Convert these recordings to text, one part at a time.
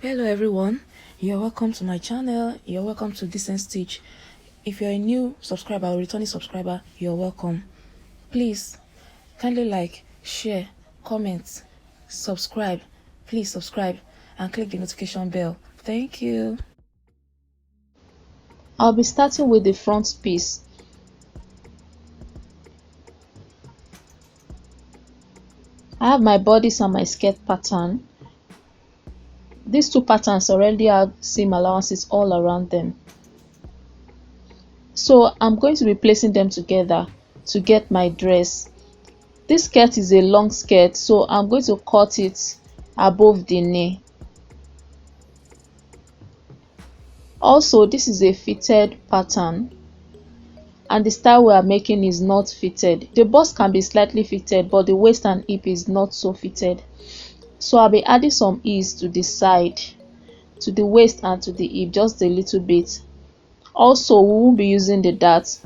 Hello everyone, you're welcome to my channel. You're welcome to Decenstitch. If you're a new subscriber or returning subscriber, you're welcome. Please kindly like, share, comment, subscribe. Please subscribe and click the notification bell. Thank you. I'll be starting with the front piece. I have my bodice and my skirt pattern. These two patterns already have seam allowances all around them. So I'm going to be placing them together to get my dress. This skirt is a long skirt, so I'm going to cut it above the knee. Also, this is a fitted pattern, and the style we are making is not fitted. The bust can be slightly fitted, but the waist and hip is not so fitted. So I'll be adding some ease to the side, to the waist and to the hip, just a little bit. Also, we won't be using the dart.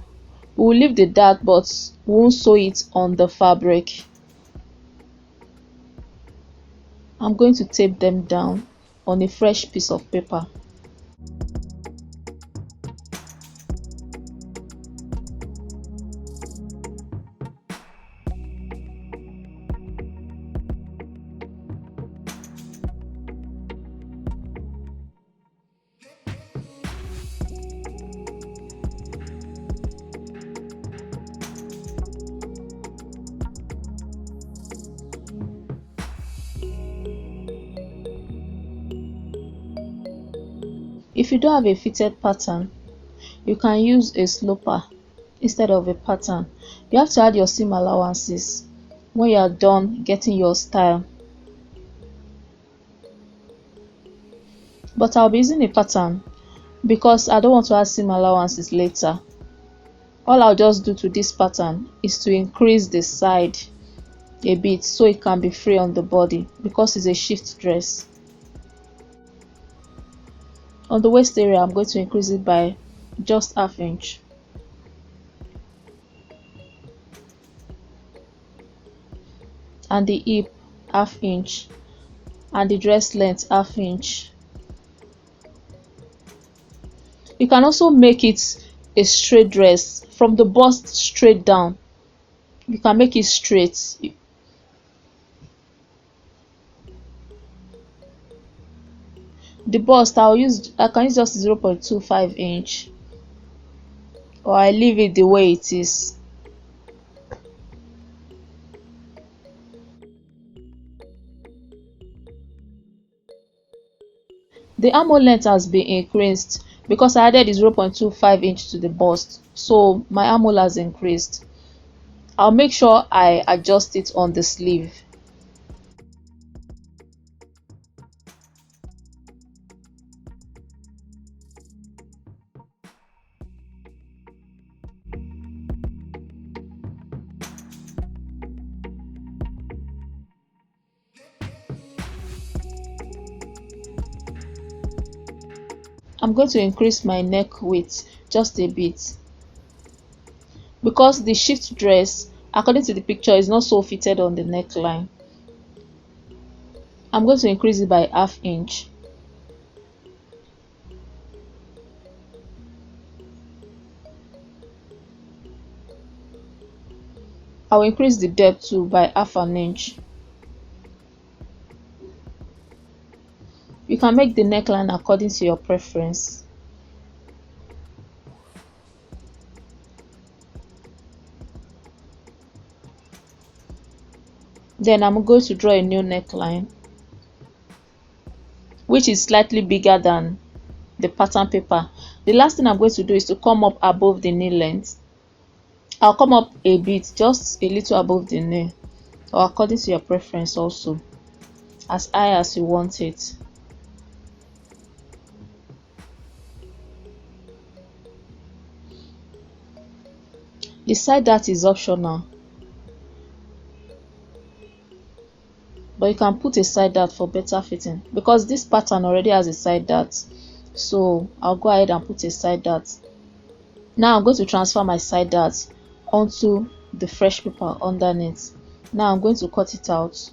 We will leave the dart, but we won't sew it on the fabric. I'm going to tape them down on a fresh piece of paper. If you don't have a fitted pattern, you can use a sloper instead of a pattern. You have to add your seam allowances when you are done getting your style. But I'll be using a pattern because I don't want to add seam allowances later. All I'll just do to this pattern is to increase the side a bit so it can be free on the body because it's a shift dress. On the waist area, I'm going to increase it by just ½ inch. And the hip ½ inch. And the dress length ½ inch. You can also make it a straight dress from the bust straight down. You can make it straight. The bust I can use just 0.25 inch, or I leave it the way it is. The armhole length has been increased because I added 0.25 inch to the bust, so my armhole has increased. I'll make sure I adjust it on the sleeve. I'm going to increase my neck width just a bit because the shift dress, according to the picture, is not so fitted on the neckline. I'm going to increase it by ½ inch. I'll increase the depth too by ½ inch. You can make the neckline according to your preference. Then I'm going to draw a new neckline, which is slightly bigger than the pattern paper. The last thing I'm going to do is to come up above the knee length. I'll come up a bit, just a little above the knee, or according to your preference also, as high as you want it. The side dart is optional, but you can put a side dart for better fitting because this pattern already has a side dart. So I'll go ahead and put a side dart. Now I'm going to transfer my side dart onto the fresh paper underneath. Now I'm going to cut it out.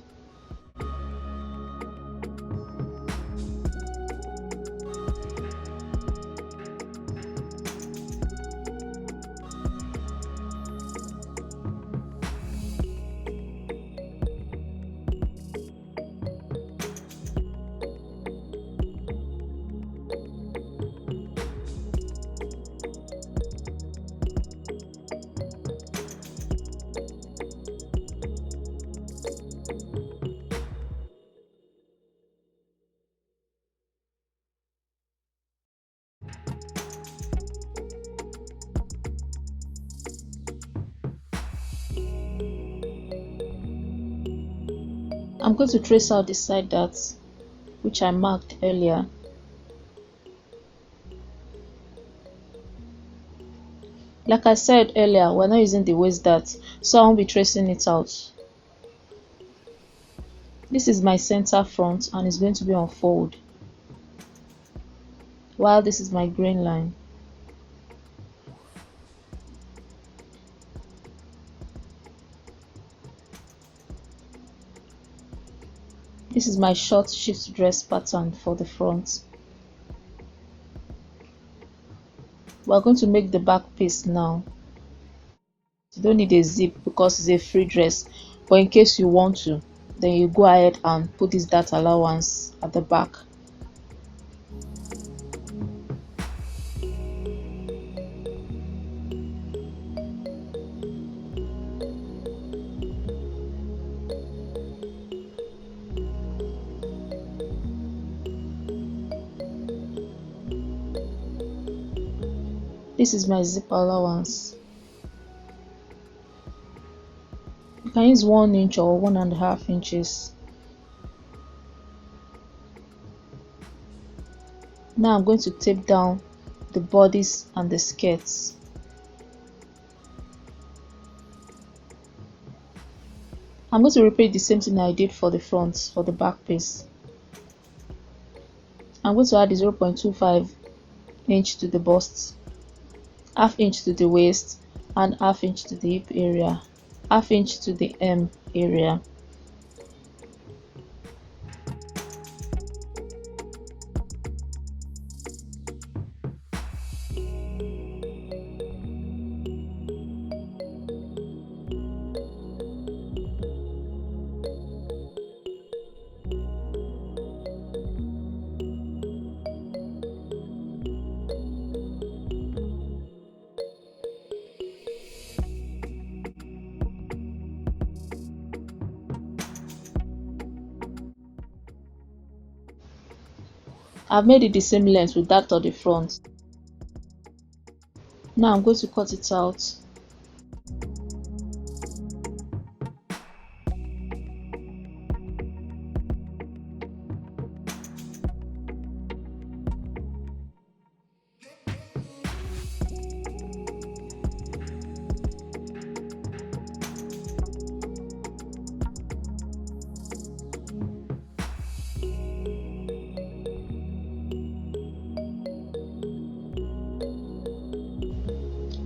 I'm going to trace out the side darts which I marked earlier. Like I said earlier, we're not using the waist dart, so I won't be tracing it out. This is my center front and it's going to be on fold, while this is my grain line. This is my short shift dress pattern for the front. We're going to make the back piece now. You don't need a zip because it's a free dress, but in case you want to, then you go ahead and put this dart allowance at the back. This is my zip allowance. You can use 1 inch or 1.5 inches. Now I'm going to tape down the bodice and the skirts. I'm going to repeat the same thing I did for the front, for the back piece. I'm going to add 0.25 inch to the bust, 1/2 inch to the waist, and 1/2 inch to the hip area, 1/2 inch to the hem area. I've made it the same length with that of the front. Now I'm going to cut it out.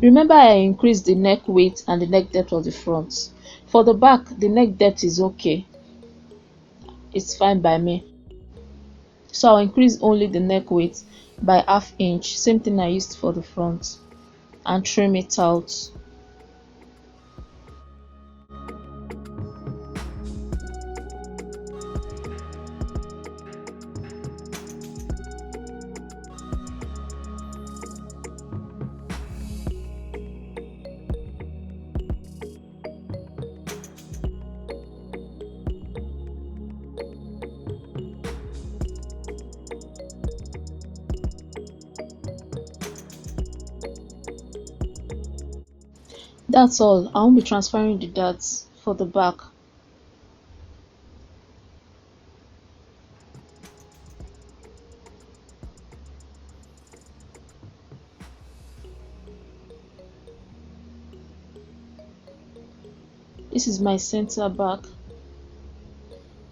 Remember, I increased the neck width and the neck depth of the front. For the back, the neck depth is okay. It's fine by me. So I'll increase only the neck width by 1/2 inch, same thing I used for the front, and trim it out. That's all. I won't be transferring the darts for the back. This is my center back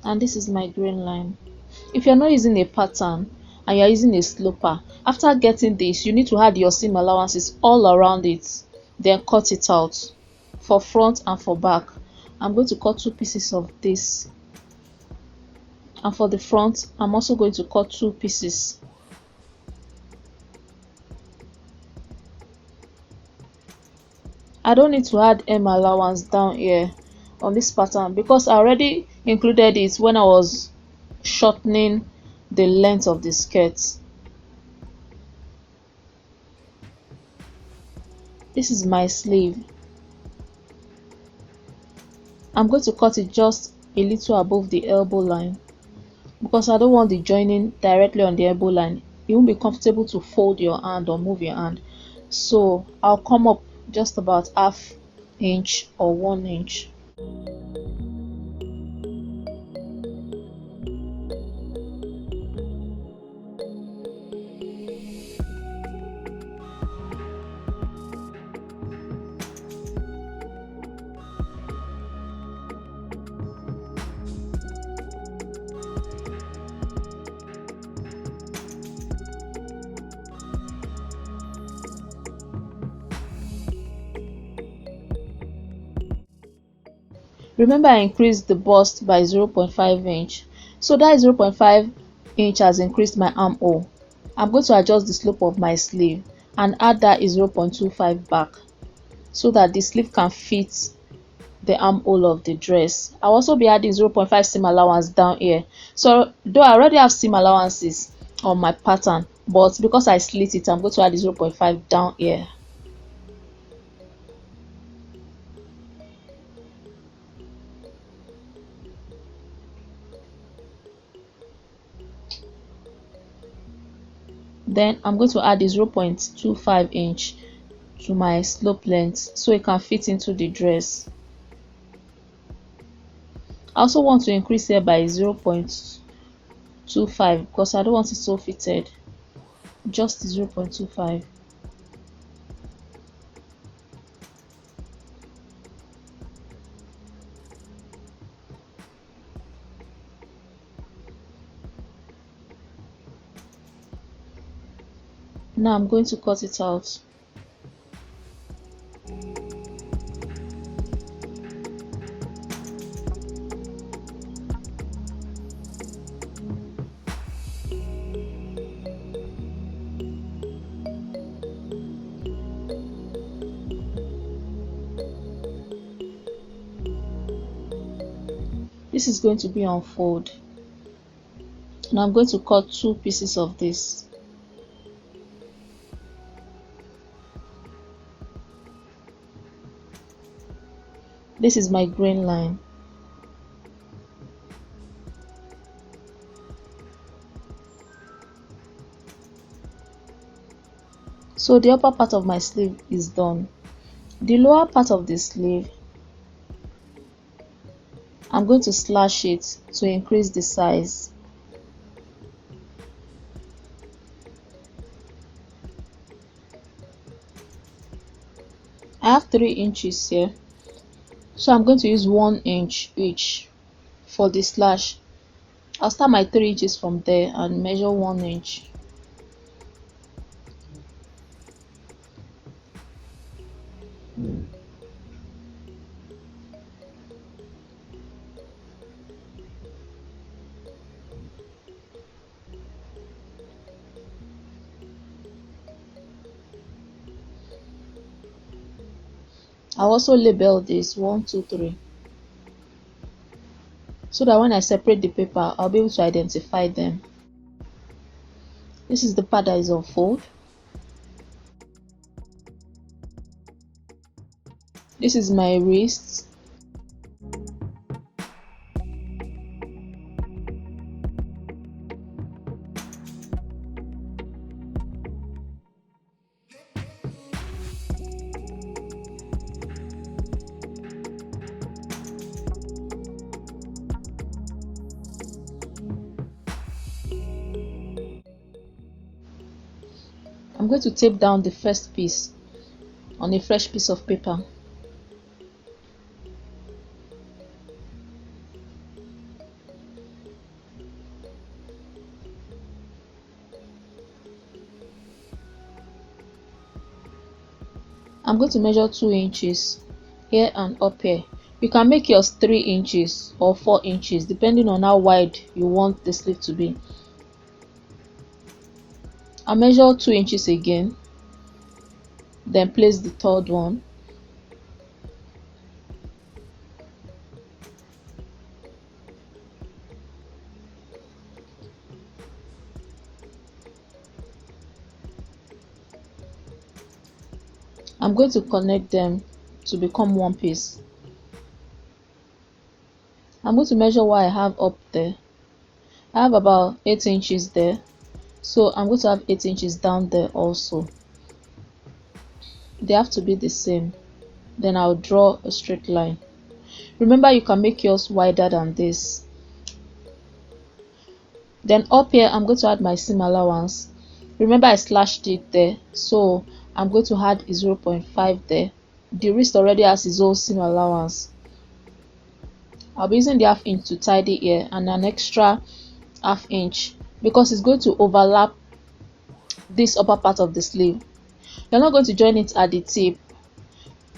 and this is my grain line. If you're not using a pattern and you're using a sloper, after getting this, you need to add your seam allowances all around it, then cut it out. for front and for back. I'm going to cut 2 pieces of this, and for the front I'm also going to cut 2 pieces. I don't need to add hem allowance down here on this pattern because I already included it when I was shortening the length of the skirt. This is my sleeve. I'm going to cut it just a little above the elbow line because I don't want the joining directly on the elbow line. It won't be comfortable to fold your hand or move your hand. So I'll come up just about ½ inch or 1 inch. Remember, I increased the bust by 0.5 inch, so that 0.5 inch has increased my armhole. I'm going to adjust the slope of my sleeve and add that 0.25 back so that the sleeve can fit the armhole of the dress. I'll also be adding 0.5 seam allowance down here. So though I already have seam allowances on my pattern, but because I slit it, I'm going to add 0.5 down here. Then I'm going to add a 0.25 inch to my slope length so it can fit into the dress. I also want to increase here by 0.25 because I don't want it so fitted. Just 0.25. Now I'm going to cut it out. This is going to be on fold, and I'm going to cut 2 pieces of this. This is my grain line. So the upper part of my sleeve is done. The lower part of the sleeve, I'm going to slash it to increase the size. I have 3 inches here, so I'm going to use 1 inch each for the slash. I'll start my 3 inches from there and measure 1 inch. I'll also label this 1, 2, 3 so that when I separate the paper, I'll be able to identify them. This is the part that is on fold. This is my wrist. I'm going to tape down the first piece on a fresh piece of paper. I'm going to measure 2 inches here and up here. You can make yours 3 inches or 4 inches depending on how wide you want the sleeve to be. I measure 2 inches again, then place the third one. I'm going to connect them to become one piece. I'm going to measure what I have up there. I have about 8 inches there, so I'm going to have 8 inches down there also. They have to be the same. Then I'll draw a straight line. Remember, you can make yours wider than this. Then up here, I'm going to add my seam allowance. Remember, I slashed it there, so I'm going to add 0.5 there. The wrist already has its own seam allowance. I'll be using the ½ inch to tidy here and an extra ½ inch because it's going to overlap this upper part of the sleeve. You're not going to join it at the tip.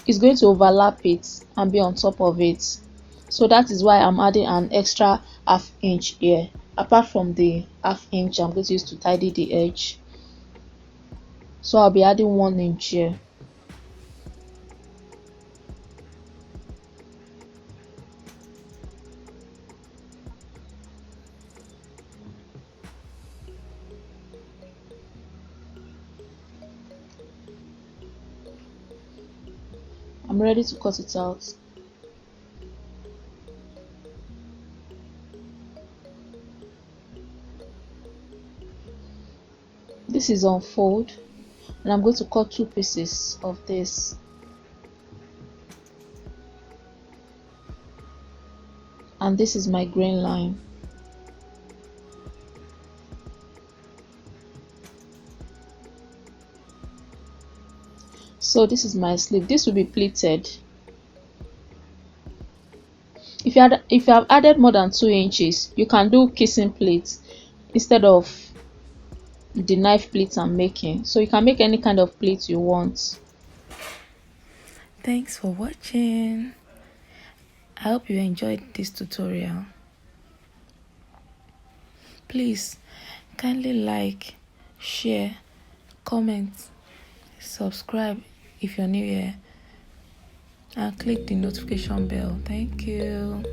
It's going to overlap it and be on top of it. So that is why I'm adding an extra ½ inch here, apart from the ½ inch I'm going to use to tidy the edge. So I'll be adding 1 inch here. I'm ready to cut it out. This is on fold, and I'm going to cut 2 pieces of this. And this is my grain line. So this is my sleeve. This will be pleated. If you have added more than 2 inches, you can do kissing pleats instead of the knife pleats I'm making. So you can make any kind of pleat you want. Thanks for watching. I hope you enjoyed this tutorial. Please kindly like, share, comment, subscribe if you're new here, and click the notification bell. Thank you.